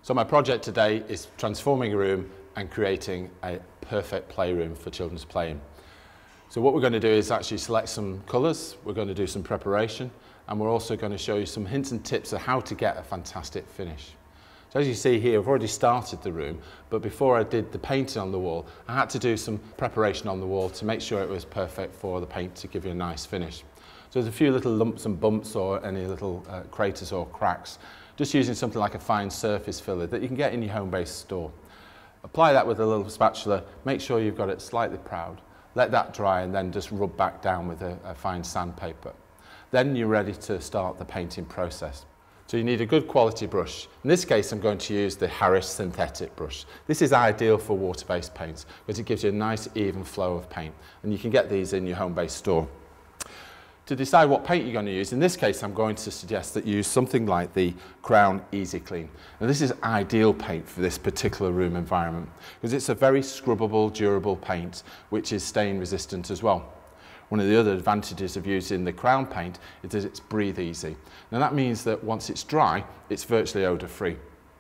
So my project today is transforming a room and creating a perfect playroom for children to play in. So what we're going to do is actually select some colours, we're going to do some preparation, and we're also going to show you some hints and tips of how to get a fantastic finish. So as you see here, I've already started the room, but before I did the painting on the wall, I had to do some preparation on the wall to make sure it was perfect for the paint to give you a nice finish. So there's a few little lumps and bumps or any little craters or cracks, just using something like a fine surface filler that you can get in your home-based store. Apply that with a little spatula, make sure you've got it slightly proud, let that dry and then just rub back down with a fine sandpaper. Then you're ready to start the painting process. So you need a good quality brush. In this case I'm going to use the Harris synthetic brush. This is ideal for water-based paints because it gives you a nice even flow of paint, and you can get these in your home-based store. To decide what paint you're going to use, in this case I'm going to suggest that you use something like the Crown Easyclean. And this is ideal paint for this particular room environment because it's a very scrubbable, durable paint which is stain resistant as well. One of the other advantages of using the Crown paint is that it's breathe easy. Now that means that once it's dry, it's virtually odour free,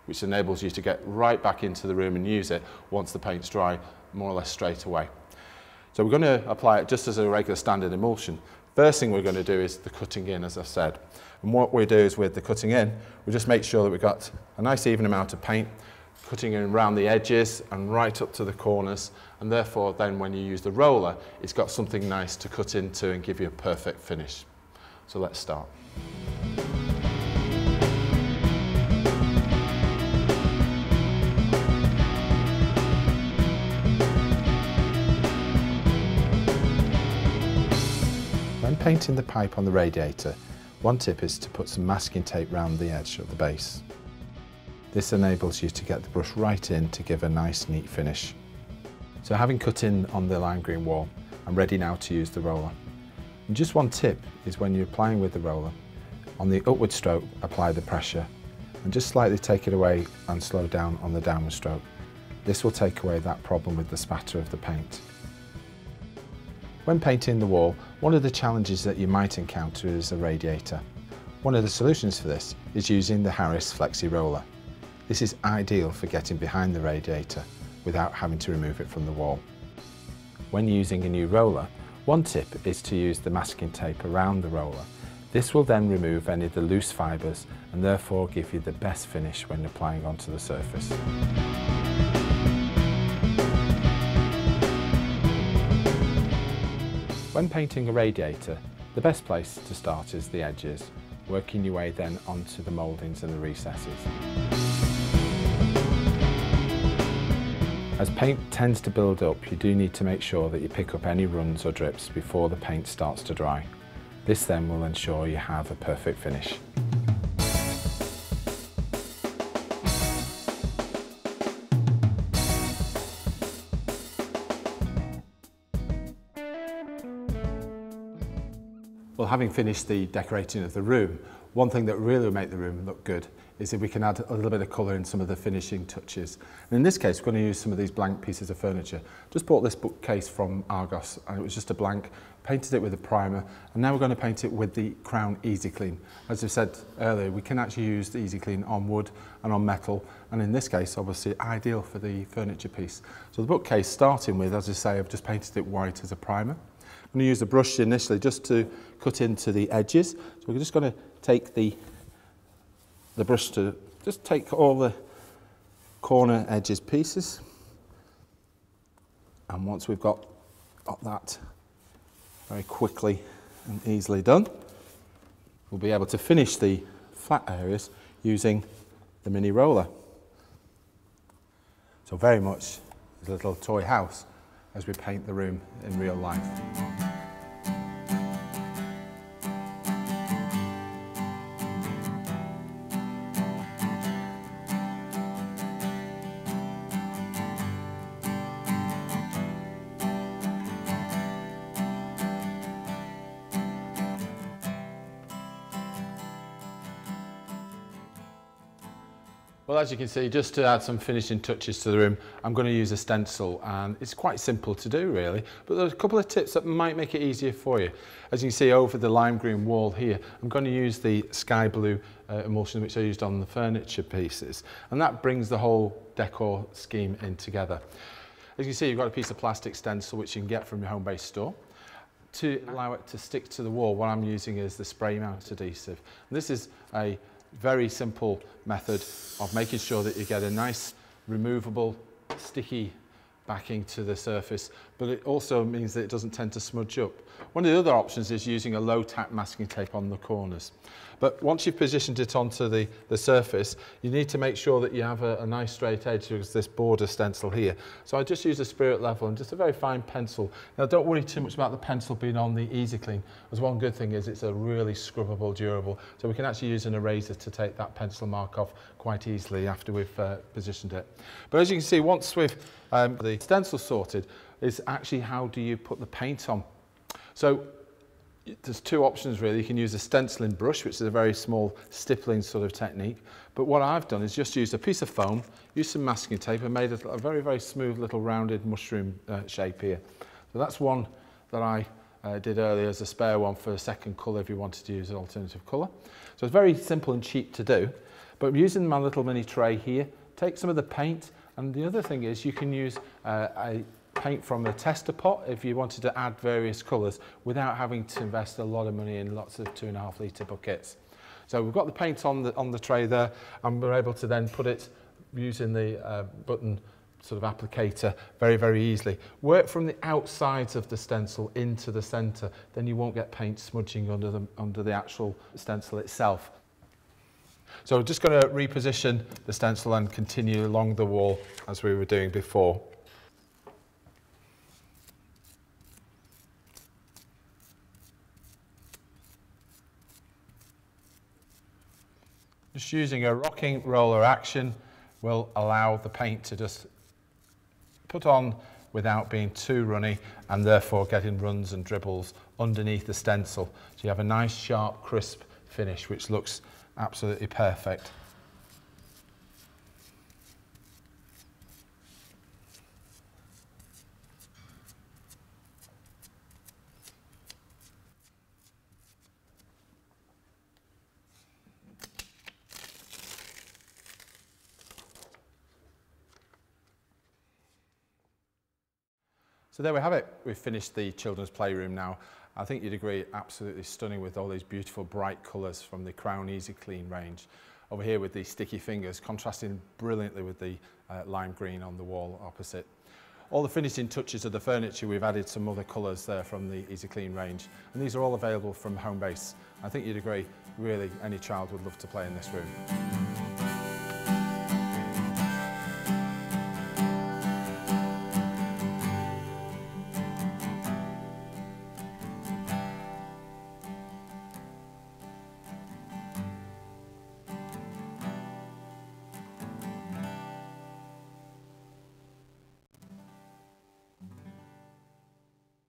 which enables you to get right back into the room and use it once the paint's dry, more or less straight away. So we're going to apply it just as a regular standard emulsion. First thing we're going to do is the cutting in, as I said. And what we do is with the cutting in, we just make sure that we've got a nice even amount of paint, cutting in around the edges and right up to the corners, and therefore then when you use the roller, it's got something nice to cut into and give you a perfect finish. So let's start. When painting the pipe on the radiator, one tip is to put some masking tape round the edge of the base. This enables you to get the brush right in to give a nice neat finish. So having cut in on the lime green wall, I'm ready now to use the roller. And just one tip is when you're applying with the roller, on the upward stroke apply the pressure and just slightly take it away and slow down on the downward stroke. This will take away that problem with the spatter of the paint. When painting the wall, one of the challenges that you might encounter is a radiator. One of the solutions for this is using the Harris Flexi Roller. This is ideal for getting behind the radiator without having to remove it from the wall. When using a new roller, one tip is to use the masking tape around the roller. This will then remove any of the loose fibres and therefore give you the best finish when applying onto the surface. When painting a radiator, the best place to start is the edges, working your way then onto the mouldings and the recesses. As paint tends to build up, you do need to make sure that you pick up any runs or drips before the paint starts to dry. This then will ensure you have a perfect finish. Well, having finished the decorating of the room, one thing that really will make the room look good is if we can add a little bit of colour in some of the finishing touches. And in this case, we're going to use some of these blank pieces of furniture. Just bought this bookcase from Argos, and it was just a blank, painted it with a primer, and now we're going to paint it with the Crown Easyclean. As I said earlier, we can actually use the Easyclean on wood and on metal, and in this case, obviously, ideal for the furniture piece. So the bookcase, starting with, as I say, I've just painted it white as a primer. I'm going to use a brush initially just to cut into the edges. So we're just going to take the brush to just take all the corner edges pieces. And once we've got that very quickly and easily done, we'll be able to finish the flat areas using the mini roller. So very much as a little toy house as we paint the room in real life. Well, as you can see, just to add some finishing touches to the room, I'm going to use a stencil, and it's quite simple to do really, but there's a couple of tips that might make it easier for you. As you can see over the lime green wall here, I'm going to use the sky blue emulsion which I used on the furniture pieces, and that brings the whole decor scheme in together. As you can see, you've got a piece of plastic stencil which you can get from your home-based store. To allow it to stick to the wall, what I'm using is the spray mount adhesive. And this is a very simple method of making sure that you get a nice removable sticky backing to the surface, but it also means that it doesn't tend to smudge up. One of the other options is using a low tack masking tape on the corners. But once you've positioned it onto the surface, you need to make sure that you have a nice straight edge. There's this border stencil here. So I just use a spirit level and just a very fine pencil. Now don't worry too much about the pencil being on the Easyclean, because one good thing is it's a really scrubbable, durable, so we can actually use an eraser to take that pencil mark off quite easily after we've positioned it. But as you can see, once we've the stencil sorted, is actually how do you put the paint on. So there's two options really. You can use a stenciling brush, which is a very small stippling sort of technique, but what I've done is just used a piece of foam, used some masking tape and made a very, very smooth little rounded mushroom shape here. So that's one that I did earlier as a spare one for a second colour if you wanted to use an alternative colour. So it's very simple and cheap to do, but using my little mini tray here, take some of the paint, and the other thing is you can use a paint from a tester pot if you wanted to add various colours without having to invest a lot of money in lots of 2.5 litre buckets. So we've got the paint on the tray there, and we're able to then put it using the button sort of applicator very, very easily. Work from the outsides of the stencil into the centre, then you won't get paint smudging under the actual stencil itself. So we're just going to reposition the stencil and continue along the wall as we were doing before. Just using a rocking roller action will allow the paint to just put on without being too runny, and therefore getting runs and dribbles underneath the stencil. So you have a nice sharp crisp finish which looks absolutely perfect. So there we have it. We've finished the children's playroom now. I think you'd agree, absolutely stunning with all these beautiful bright colours from the Crown Easyclean range. Over here with the sticky fingers, contrasting brilliantly with the lime green on the wall opposite. All the finishing touches of the furniture, we've added some other colours there from the Easyclean range. And these are all available from Homebase. I think you'd agree, really, any child would love to play in this room.